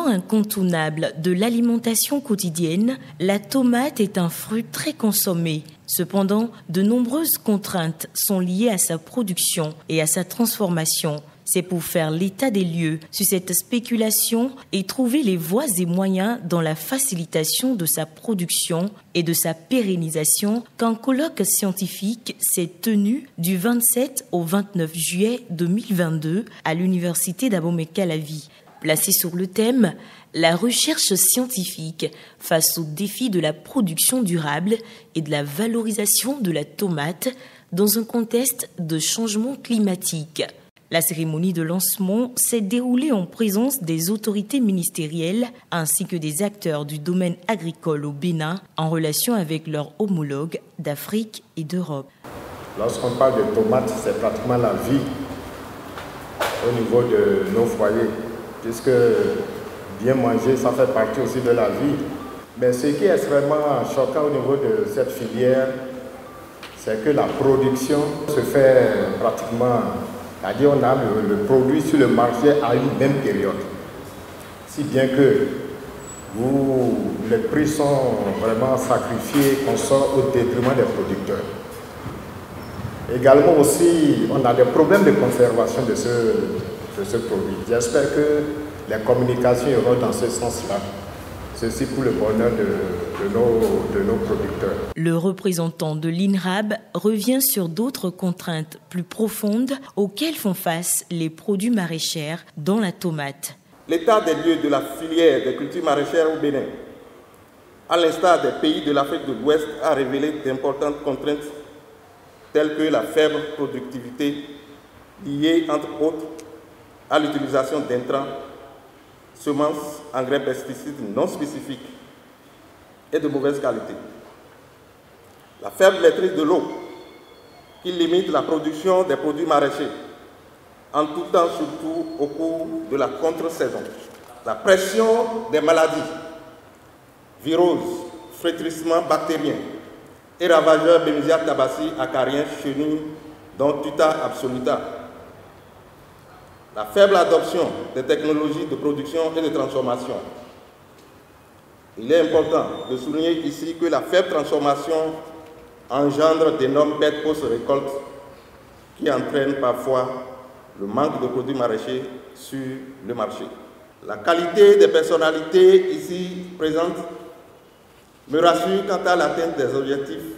incontournable de l'alimentation quotidienne, la tomate est un fruit très consommé. Cependant, de nombreuses contraintes sont liées à sa production et à sa transformation. C'est pour faire l'état des lieux sur cette spéculation et trouver les voies et moyens dans la facilitation de sa production et de sa pérennisation qu'un colloque scientifique s'est tenu du 27 au 29 juillet 2022 à l'université d'Abomey-Calavi. Placé sur le thème « La recherche scientifique face aux défis de la production durable et de la valorisation de la tomate dans un contexte de changement climatique ». La cérémonie de lancement s'est déroulée en présence des autorités ministérielles ainsi que des acteurs du domaine agricole au Bénin en relation avec leurs homologues d'Afrique et d'Europe. Lorsqu'on parle de tomates, c'est pratiquement la vie au niveau de nos foyers, puisque bien manger, ça fait partie aussi de la vie. Mais ce qui est extrêmement choquant au niveau de cette filière, c'est que la production se fait pratiquement... C'est-à-dire on a le produit sur le marché à une même période. Si bien que les prix sont vraiment sacrifiés, qu'on sort au détriment des producteurs. Également aussi, on a des problèmes de conservation de ce produit. J'espère que les communications iront dans ce sens-là. Ceci pour le bonheur de nos producteurs. Le représentant de l'INRAB revient sur d'autres contraintes plus profondes auxquelles font face les produits maraîchers, dont la tomate. L'état des lieux de la filière des cultures maraîchères au Bénin, à l'instar des pays de l'Afrique de l'Ouest, a révélé d'importantes contraintes telles que la faible productivité liée, entre autres, à l'utilisation d'intrants, semences, engrais, pesticides non spécifiques et de mauvaise qualité. La faible maîtrise de l'eau qui limite la production des produits maraîchers, en tout temps, surtout au cours de la contre-saison. La pression des maladies, viroses, flétrissements bactériens et ravageurs Bemisia tabaci, acariens, chenilles, dont Tuta absoluta. La faible adoption des technologies de production et de transformation. Il est important de souligner ici que la faible transformation engendre d'énormes pertes post-récolte qui entraînent parfois le manque de produits maraîchers sur le marché. La qualité des personnalités ici présentes me rassure quant à l'atteinte des objectifs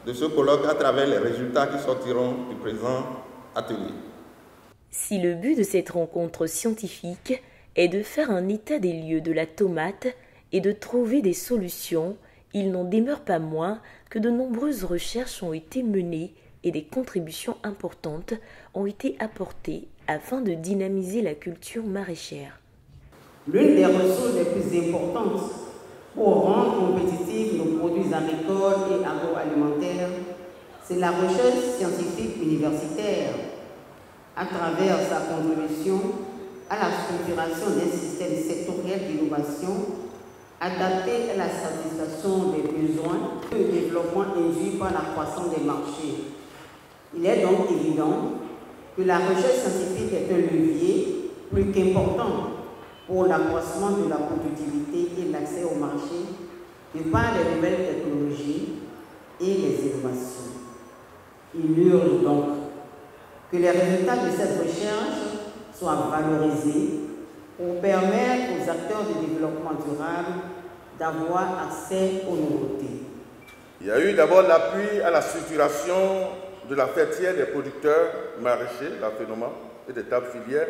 de ce colloque à travers les résultats qui sortiront du présent atelier. Si le but de cette rencontre scientifique est de faire un état des lieux de la tomate et de trouver des solutions, il n'en demeure pas moins que de nombreuses recherches ont été menées et des contributions importantes ont été apportées afin de dynamiser la culture maraîchère. L'une des ressources les plus importantes pour rendre compétitifs nos produits agricoles et agroalimentaires, c'est la recherche scientifique universitaire, à travers sa contribution à la structuration d'un système sectoriel d'innovation adapté à la satisfaction des besoins et au développement induit par la croissance des marchés. Il est donc évident que la recherche scientifique est un levier plus qu'important pour l'accroissement de la productivité et l'accès au marché de par les nouvelles technologies et les innovations. Il urge donc que les résultats de cette recherche soient valorisés pour permettre aux acteurs du développement durable d'avoir accès aux nouveautés. Il y a eu d'abord l'appui à la structuration de la fêtière des producteurs maraîchers, la FENOMA, et des tables filières.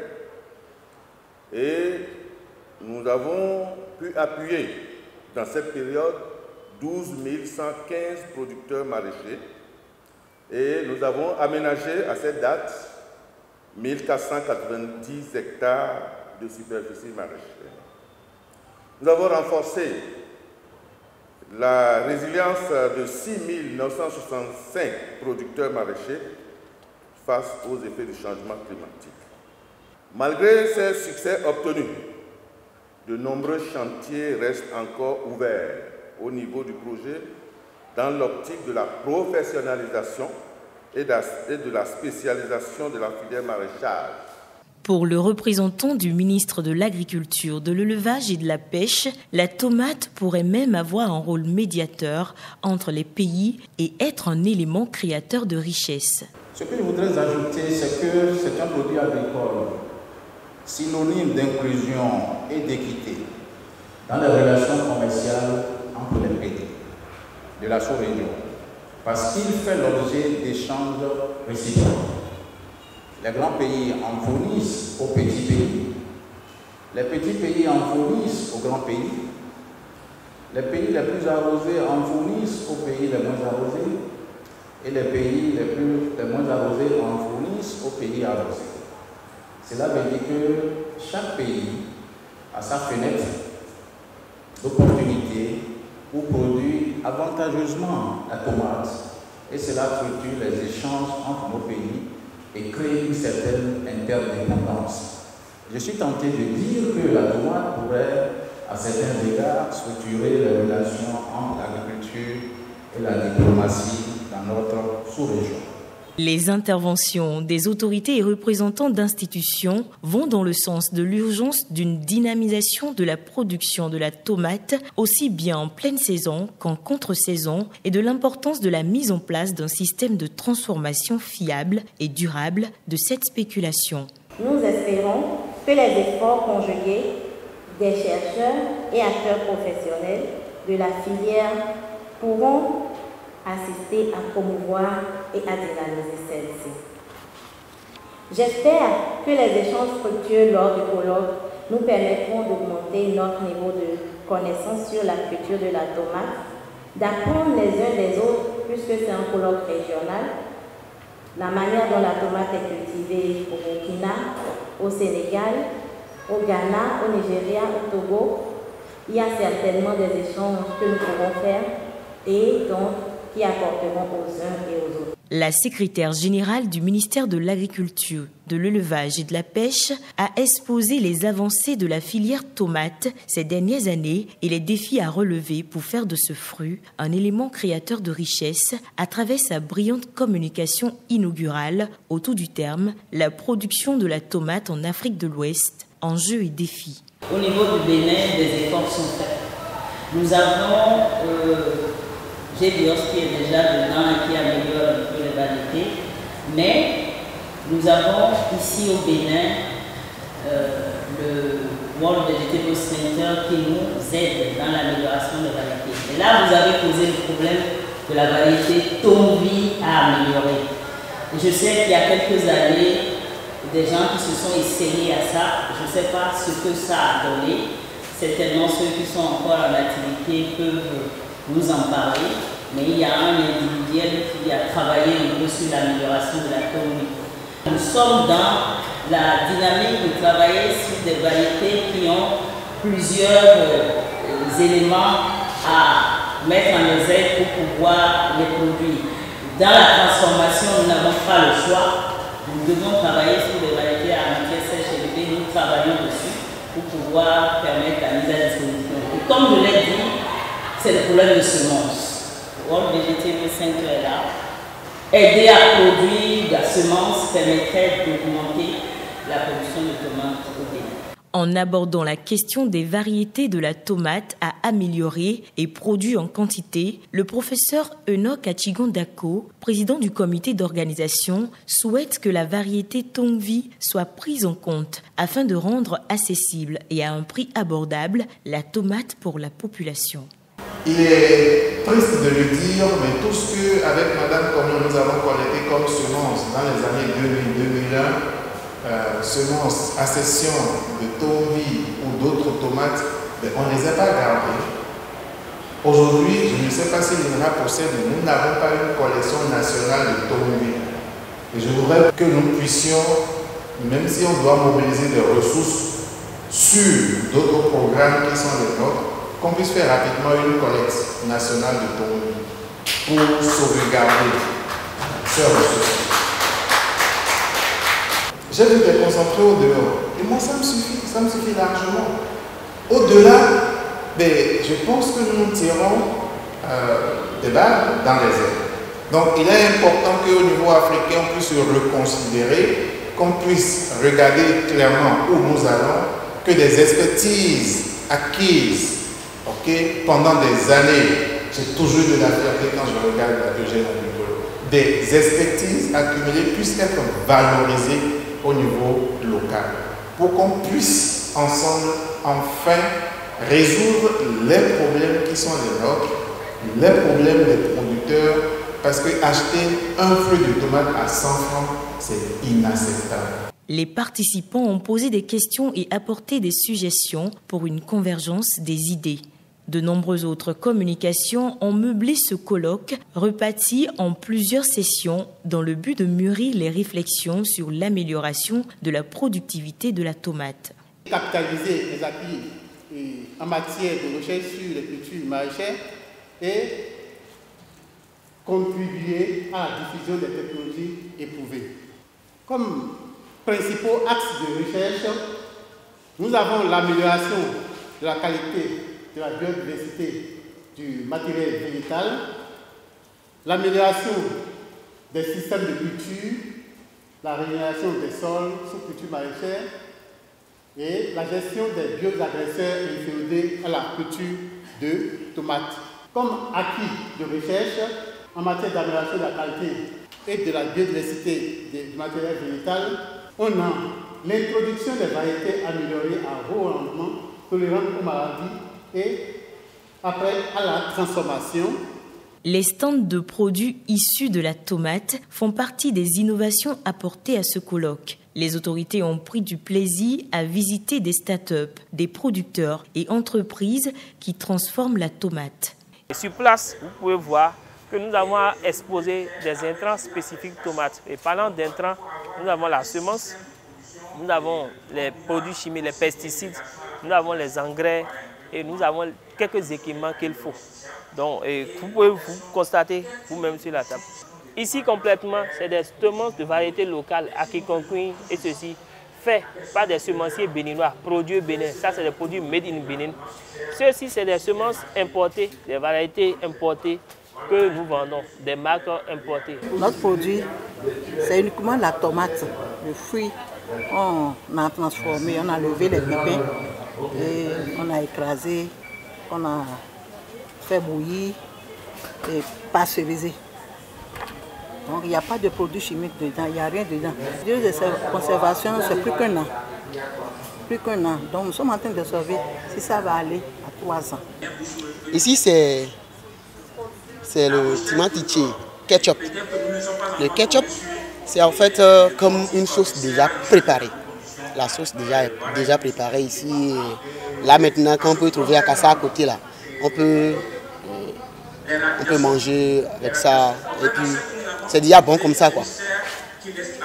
Et nous avons pu appuyer dans cette période 12 115 producteurs maraîchers. Et nous avons aménagé à cette date 1490 hectares de superficie maraîchère. Nous avons renforcé la résilience de 6 965 producteurs maraîchers face aux effets du changement climatique. Malgré ces succès obtenus, de nombreux chantiers restent encore ouverts au niveau du projet dans l'optique de la professionnalisation et de la spécialisation de la filière maraîchage. Pour le représentant du ministre de l'Agriculture, de l'Élevage et de la Pêche, la tomate pourrait même avoir un rôle médiateur entre les pays et être un élément créateur de richesse. Ce que je voudrais ajouter, c'est que c'est un produit agricole synonyme d'inclusion et d'équité dans les relations commerciales entre les pays de la sous-région, parce qu'il fait l'objet d'échanges réciproques. Les grands pays en fournissent aux petits pays, les petits pays en fournissent aux grands pays, les pays les plus arrosés en fournissent aux pays les moins arrosés, et les pays les moins arrosés en fournissent aux pays arrosés. Cela veut dire que chaque pays a sa fenêtre d'opportunité pour produire avantageusement la tomate, et cela structure les échanges entre nos pays et crée une certaine interdépendance. Je suis tenté de dire que la tomate pourrait, à certains égards, structurer les relations entre l'agriculture et la diplomatie dans notre sous-région. Les interventions des autorités et représentants d'institutions vont dans le sens de l'urgence d'une dynamisation de la production de la tomate, aussi bien en pleine saison qu'en contre-saison, et de l'importance de la mise en place d'un système de transformation fiable et durable de cette spéculation. Nous espérons que les efforts conjugués des chercheurs et acteurs professionnels de la filière pourront assister à promouvoir et à dynamiser celle-ci. J'espère que les échanges fructueux lors du colloque nous permettront d'augmenter notre niveau de connaissance sur la culture de la tomate, d'apprendre les uns des autres, puisque c'est un colloque régional, la manière dont la tomate est cultivée au Burkina, au Sénégal, au Ghana, au Nigeria, au Togo. Il y a certainement des échanges que nous pourrons faire et donc qui apporteront aux uns et aux autres. La secrétaire générale du ministère de l'Agriculture, de l'Élevage et de la Pêche a exposé les avancées de la filière tomate ces dernières années et les défis à relever pour faire de ce fruit un élément créateur de richesse à travers sa brillante communication inaugurale autour du terme « La production de la tomate en Afrique de l'Ouest, enjeux et défis ». Au niveau du Bénin, des efforts sont faits. Nous avons GBIOS qui est déjà dedans et qui améliore un peu les variétés, mais nous avons ici au Bénin le World Vegetable Center qui nous aide dans l'amélioration des variétés. Et là, vous avez posé le problème de la variété Tomvi à améliorer. Et je sais qu'il y a quelques années, des gens qui se sont essayés à ça. Je ne sais pas ce que ça a donné. Certainement ceux qui sont encore en activité peuvent nous en parler, mais il y a un individuel qui a travaillé un peu sur l'amélioration de la tombe. Nous sommes dans la dynamique de travailler sur des variétés qui ont plusieurs éléments à mettre en exergue pour pouvoir les produire. Dans la transformation, nous n'avons pas le choix. Nous devons travailler sur des variétés à matière sèche élevée. Nous travaillons dessus pour pouvoir permettre la mise à disposition. Et comme je l'ai dit, c'est le problème de semences. World Vegetable Center est là. Aider à produire de la semence permettrait d'augmenter la production de tomates au Bénin. En abordant la question des variétés de la tomate à améliorer et produire en quantité, le professeur Enoch Achigondako, président du comité d'organisation, souhaite que la variété Tomvi soit prise en compte afin de rendre accessible et à un prix abordable la tomate pour la population. Il est triste de le dire, mais tout ce qu'avec Madame Comnon nous avons collecté comme semences dans les années 2000-2001, semences, accession de Tomvi ou d'autres tomates, on ne les a pas gardées. Aujourd'hui, je ne sais pas si l'INRA possède, nous n'avons pas une collection nationale de Tomvi. Et je voudrais que nous puissions, même si on doit mobiliser des ressources sur d'autres programmes qui sont les nôtres, qu'on puisse faire rapidement une collecte nationale de Tomvi pour sauvegarder ces ressources. J'ai dû me concentrer au dehors. Et moi, ça me suffit largement. Au-delà, je pense que nous tirons des balles dans les airs. Donc, il est important qu'au niveau africain, on puisse reconsidérer qu'on puisse regarder clairement où nous allons, que des expertises acquises pendant des années, j'ai toujours de la fierté quand je regarde Eugène Abidolo, des expertises accumulées puissent être valorisées au niveau local pour qu'on puisse ensemble enfin résoudre les problèmes qui sont les nôtres, les problèmes des producteurs, parce que acheter un fruit de tomate à 100 francs, c'est inacceptable. Les participants ont posé des questions et apporté des suggestions pour une convergence des idées. De nombreuses autres communications ont meublé ce colloque, reparti en plusieurs sessions dans le but de mûrir les réflexions sur l'amélioration de la productivité de la tomate. Capitaliser les appuis en matière de recherche sur les cultures maraîchères et contribuer à la diffusion des technologies éprouvées. Comme principaux axes de recherche, nous avons l'amélioration de la qualité de la biodiversité du matériel végétal, l'amélioration des systèmes de culture, la régénération des sols sous culture maraîchère et la gestion des bioagresseurs inféodés à la culture de tomates. Comme acquis de recherche en matière d'amélioration de la qualité et de la biodiversité du matériel végétal, on a l'introduction des variétés améliorées à haut rendement, tolérantes aux maladies et après à la transformation. Les stands de produits issus de la tomate font partie des innovations apportées à ce colloque. Les autorités ont pris du plaisir à visiter des start-up, des producteurs et entreprises qui transforment la tomate. Sur place, vous pouvez voir que nous avons exposé des intrants spécifiques tomates. Et parlant d'intrants, nous avons la semence, nous avons les produits chimiques, les pesticides, nous avons les engrais et nous avons quelques équipements qu'il faut. Donc, vous pouvez vous constater vous-même sur la table. Ici, complètement, c'est des semences de variétés locales, Akikonkwin et ceci, fait par des semenciers béninois, produits Bénin. Ça, c'est des produits made in Bénin. Ceux-ci, c'est des semences importées, des variétés importées que nous vendons, des marques importées. Notre produit, c'est uniquement la tomate, le fruit. On a transformé, on a levé les pépins et on a écrasé, on a fait bouillir et pasteurisé. Donc il n'y a pas de produits chimiques dedans, il n'y a rien dedans. La durée de conservation, c'est plus qu'un an. Plus qu'un an. Donc nous sommes en train de sauver si ça va aller à 3 ans. Ici c'est le timatichi ketchup. Le ketchup, c'est en fait comme une sauce déjà préparée. La sauce déjà préparée ici. Là maintenant, qu'on peut trouver à Kassa à côté là, on peut manger avec ça. Et puis c'est déjà bon comme ça quoi.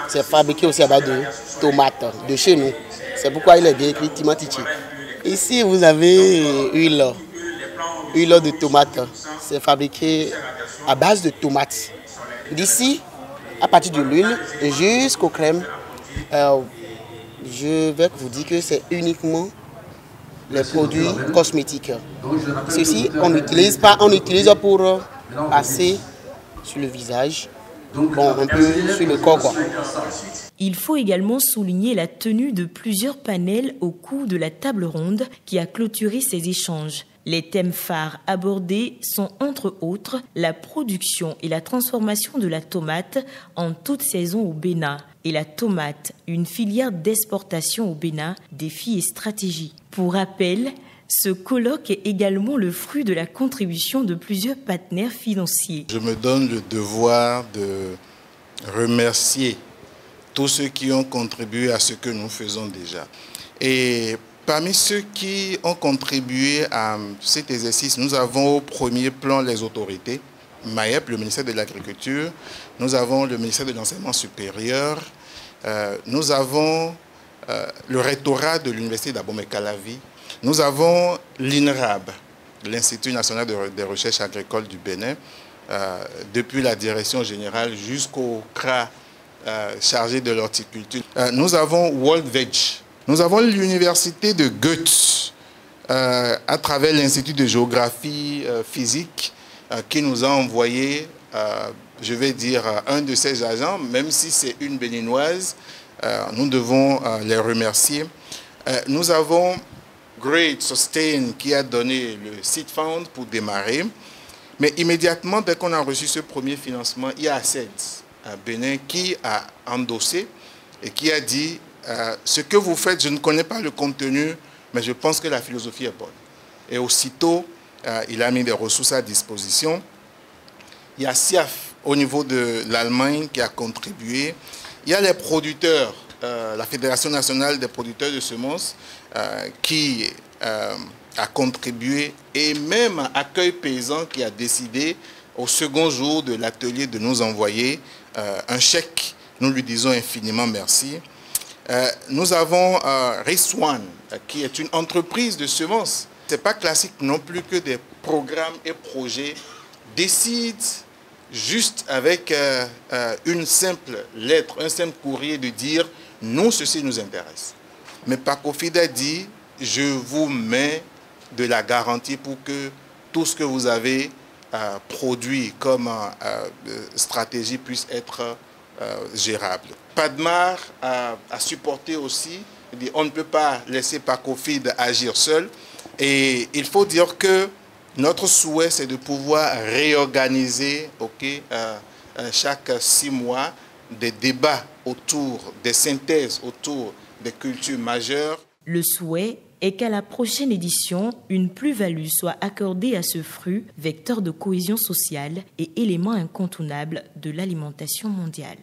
C'est fabriqué aussi à base de tomates de chez nous. C'est pourquoi il est bien écrit timatichi. Ici vous avez huile de tomate. C'est fabriqué à base de tomates. D'ici, à partir de l'huile jusqu'aux crèmes, je vais vous dire que c'est uniquement les produits cosmétiques. Ceci, on n'utilise pas, on utilise pour passer sur le visage, un peu sur le corps, quoi. Il faut également souligner la tenue de plusieurs panels au cours de la table ronde qui a clôturé ces échanges. Les thèmes phares abordés sont entre autres la production et la transformation de la tomate en toute saison au Bénin et la tomate, une filière d'exportation au Bénin, défis et stratégies. Pour rappel, ce colloque est également le fruit de la contribution de plusieurs partenaires financiers. Je me donne le devoir de remercier tous ceux qui ont contribué à ce que nous faisons déjà. Et parmi ceux qui ont contribué à cet exercice, nous avons au premier plan les autorités, MAEP, le ministère de l'Agriculture, nous avons le ministère de l'Enseignement supérieur, nous avons le rectorat de l'Université d'Abomey-Calavi, nous avons l'INRAB, l'Institut national des recherches agricoles du Bénin, depuis la direction générale jusqu'au CRA chargé de l'horticulture. Nous avons World Veg. Nous avons l'université de Goethe à travers l'Institut de géographie physique qui nous a envoyé je vais dire, un de ces agents, même si c'est une béninoise, nous devons les remercier. Nous avons Great Sustain qui a donné le Seed Fund pour démarrer. Mais immédiatement, dès qu'on a reçu ce premier financement, il y a ACED à Bénin qui a endossé et qui a dit ce que vous faites, je ne connais pas le contenu, mais je pense que la philosophie est bonne. Et aussitôt, il a mis des ressources à disposition. Il y a SIAF au niveau de l'Allemagne qui a contribué. Il y a les producteurs, la Fédération nationale des producteurs de semences qui a contribué, et même Accueil Paysan qui a décidé au second jour de l'atelier de nous envoyer un chèque. Nous lui disons infiniment merci. Nous avons Riswan qui est une entreprise de semences. Ce n'est pas classique non plus que des programmes et projets décident juste avec une simple lettre, un simple courrier de dire « nous, ceci nous intéresse ». Mais Pacofid a dit « je vous mets de la garantie pour que tout ce que vous avez produit comme stratégie puisse être gérable ». Padmar a supporté aussi, dit, on ne peut pas laisser Pacofid agir seul, et il faut dire que notre souhait c'est de pouvoir réorganiser chaque 6 mois des débats autour des synthèses, autour des cultures majeures. Le souhait est qu'à la prochaine édition, une plus-value soit accordée à ce fruit, vecteur de cohésion sociale et élément incontournable de l'alimentation mondiale.